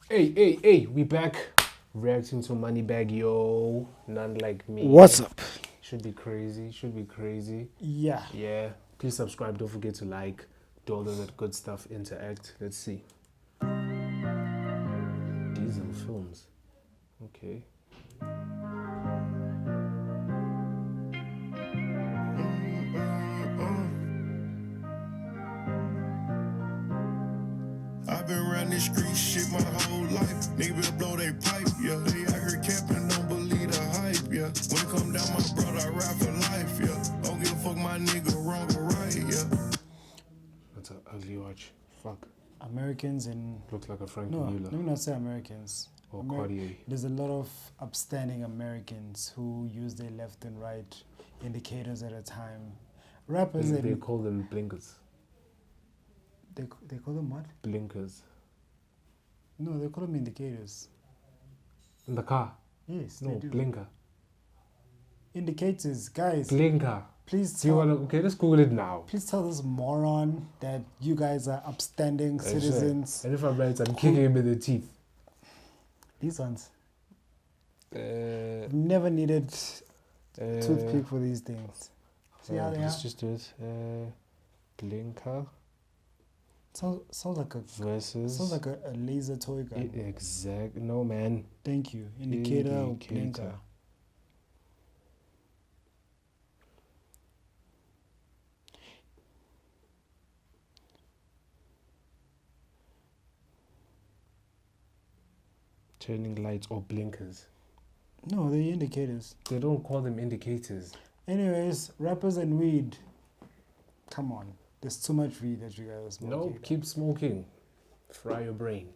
Hey, we back. Reacting to Moneybag, yo. None like me. What's up? Should be crazy. Yeah. Yeah. Please subscribe. Don't forget to like. Do all of that good stuff. Interact. Let's see. Diesel Films. Okay. I've been around this street shit my whole life. Nigga blow they pipe, yeah. They out here capping, don't believe the hype, yeah. When it come down my brother, I ride for life, yeah. Don't give a fuck my nigga wrong or right, yeah. That's an ugly watch. Fuck. Americans and Looks like a Frank no, Mueller. let me not say Americans. Or Cartier. There's a lot of upstanding Americans who use their left and right indicators at a time. Rappers They and call them blinkers. they call them what? Blinkers. No, they call them indicators. In the car. Yes, No, they do. blinker. Indicators, guys. Blinker. Please Do you tell, wanna? Okay, let's Google it now. please tell this moron that you guys are upstanding citizens. And if I'm right, I'm kicking him in the teeth. These ones. Uh, Never needed toothpick for these things. See how they are? let's just do it. Blinker Sounds like a versus. laser toy gun. Exact. No, man. Thank you. Indicator or blinker. Turning lights or blinkers. No, they're indicators. They don't call them indicators. Anyways, rappers and weed. Come on. There's too much weed that you guys are smoking. No, keep smoking. Fry your brain.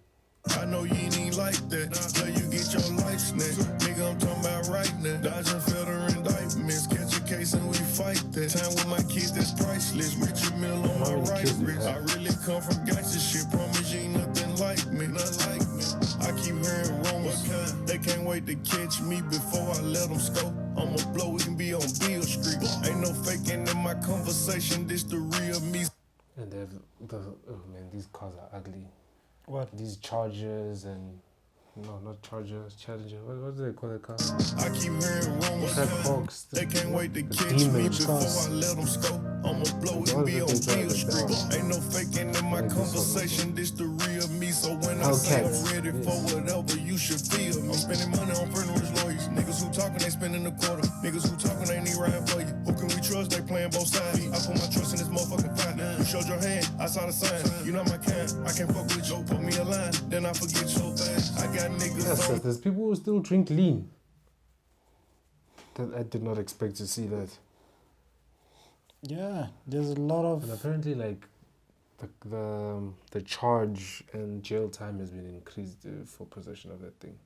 I know you ain't like that. Till you get your life snatched. Nigga, I'm talking about right now. Dodging federal indictments. Catch a case and we fight that. Time with my kids, that's priceless. Richard Mill on my How many right kids you wrist. I have? really come from gangster shit. Promise you ain't nothing like me. Nothing like me. I keep hearing rumors. They can't wait to catch me before I let them scope. I'ma blow, we can be on Beale Street. Ain't no faking in my conversation. This the real me. And they have oh man, these cars are ugly. What? These Chargers and no, not Chargers, Challenger. What do they call the car? I keep hearing rumors. Trap Hawks. They can't wait to the catch me demon before cars. I let them scope. I'ma blow, we What be is on it they Beale drive Street. like that? Ain't no faking in my Like this one conversation. This the real me. So when I say I'm Hellcats. ready for whatever, you should feel me. I'm spending money on friendless lawyers. Niggas who talking, they spending a quarter. Niggas who talking, they need riding for you. Who can we trust? They playing both sides. I put my trust in this motherfucking fight. You showed your hand, I saw the sign. You not my kind, I can't fuck with you. Put me a line, then I forget so fast. I got niggas Yes, on there's people who still drink lean. That I did not expect to see that. Yeah, there's a lot And of. apparently, like the charge and jail time has been increased for possession of that thing.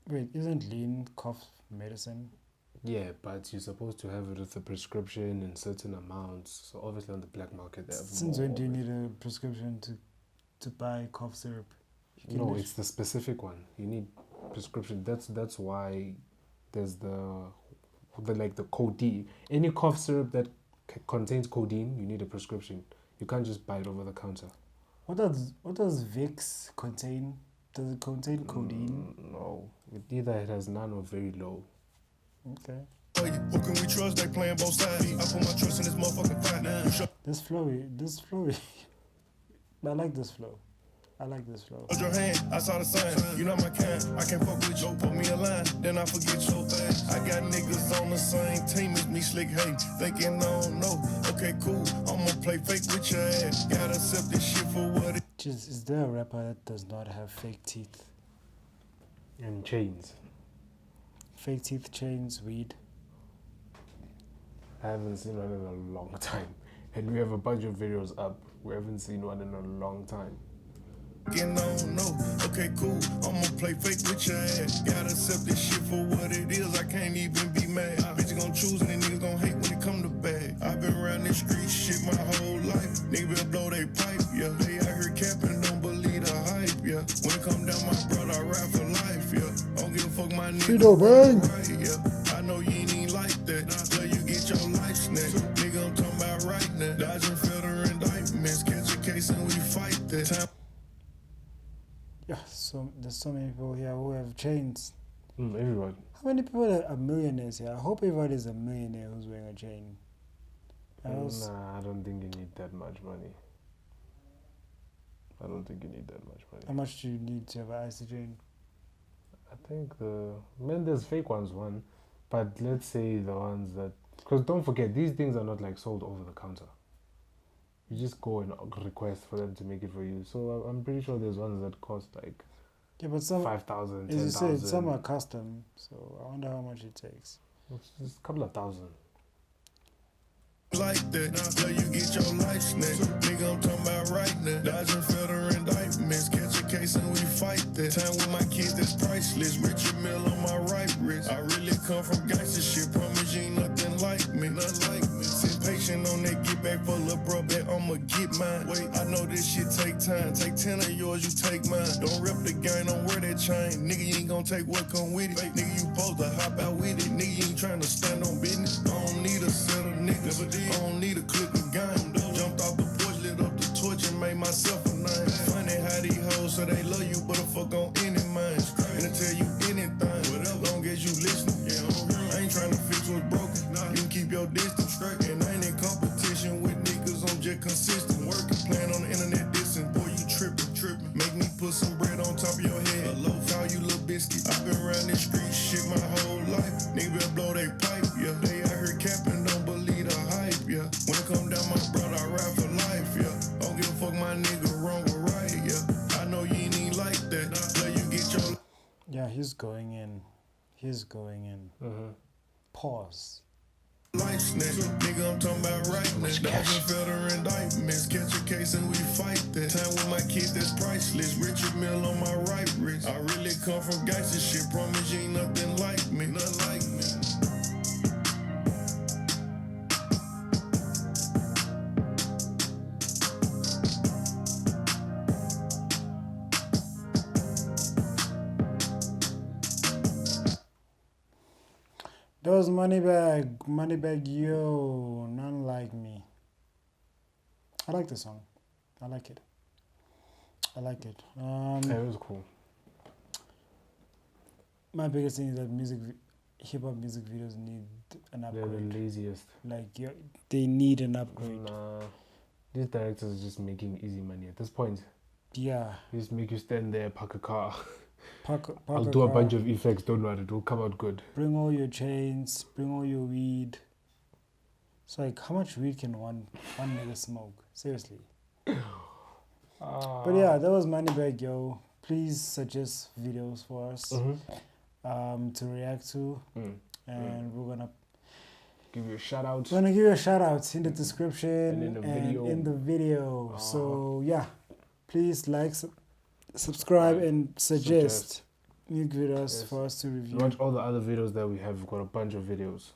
Wait, isn't lean cough medicine? Yeah, but you're supposed to have it with a prescription in certain amounts. So obviously on the black market they have Since more when do you of it. need a prescription to buy cough syrup? You can No, lit- it's the specific one. You need prescription. That's why there's the like the codeine. Any cough syrup that contains codeine, you need a prescription. You can't just buy it over the counter. What does Vicks contain? Does it contain codeine? No, either it has none or very low. Okay. Who can we trust? They playing both sides. I put my trust in this motherfucking fight. You showed This flow. I like this flow. your hand, I saw the sign. You not my kind, I can't fuck with you. Put me a line, then I forget so fast. I got niggas on the same team as me, slick hey, thinking I don't know. Okay, cool, I'ma play fake with your ass. Gotta accept this shit for what it Is there a rapper that does not have fake teeth? And chains. Fake teeth, chains, weed. I haven't seen one in a long time. And we have a bunch of videos up. We haven't seen one in a long time. thinking I don't know. Okay, cool, I'ma play fake with your ass. Gotta accept this shit for what it is, I can't even be mad. Bitch gon' choose and then niggas gon' hate when it come to bag. I've been around this street shit my whole life. Niggas blow they pipe, yeah. They out here capping, don't believe the hype, yeah. When it come down my brother, I ride for life, yeah. Don't give a fuck my nigga. Cheeto bang. Right, yeah. I know you ain't even like that. Till you get your life snatched. Nigga, I'm talking about right now. Dodging federal indictments. Catch a case and we fight that. Time Yes. there's so many people here who have chains. Everyone. How many people are millionaires here? I hope everybody's a millionaire who's wearing a chain. Else, Nah, I don't think you need that much money. I don't think you need that much money. how much do you need to have an icy chain? I think there's fake ones, one, but let's say the ones that, because don't forget, these things are not like sold over the counter. You just go and request for them to make it for you. So I'm pretty sure there's ones that cost like Yeah, but some, 5,000, as you 10,000. said, some are custom. So I wonder how much it takes. It's just a couple of thousand. Like that, till you get your life snatched. Nigga, I'm talking about right now. Dodging federal indictments, catch a case and we fight that. Time with my kids, that's priceless. Richard Mill on my right wrist. I really come from gangster shit. Promise you ain't nothing like me, nothing like me. Sit patient on that get back for lil' bro, bet I'ma get mine. Wait, I know this shit take time. Take 10 of yours, you take mine. Don't rep the gang, don't wear that chain. Nigga, you ain't gon' take what come with it. Nigga, you supposed to hop out with it. Nigga, you ain't tryna stand on business. I don't need a set of niggas. I don't need a clip of game. Jumped off the porch, lit up the torch and made myself a name. Funny how these hoes say they love you, but the fuck on any mind. And I tell you anything, whatever, long as you listen. I ain't tryna fix what's broken. You can keep your distance straight. And I ain't in competition with niggas, I'm just consistent. Working, playing on the internet, dissing. Boy, you trippin'. Make me put some bread on top of your head. Hello, call you little biscuit. I've been around this street shit my whole life. Nigga better blow they pipe, yeah. They out here capping, don't believe the hype, yeah. When it come down my brother, I rap for life, yeah. Don't give a fuck my nigga wrong or right, yeah. I know you ain't even like that. Till you get your Yeah, he's going in. Pause. life snatch. Nigga, I'm talking about right now. Dodging federal indictments, catch a case and we fight that. Time with my kids, that's priceless. Richard Mill on my right wrist. I really come from gangster shit. Promise you ain't nothing like me, nothing like me. That was Moneybag, yo, none like me. I like the song. I like it. Yeah, it was cool. My biggest thing is that hip hop music videos need an They're the upgrade. laziest. Like they need an upgrade. Nah, these directors are just making easy money at this point. Yeah. They just make you stand there, park a car. Park I'll a do a car, bunch of effects, don't worry, it will come out good. Bring all your chains. Bring all your weed. It's like, how much weed can one nigga smoke? Seriously. But yeah, that was Moneybag, yo. Please suggest videos for us to react to, and we're gonna Give you a shout out. give you a shout out in the description And in the video. So yeah, please like, subscribe, and suggest new videos for us to review. Watch all the other videos that we have. We've got a bunch of videos.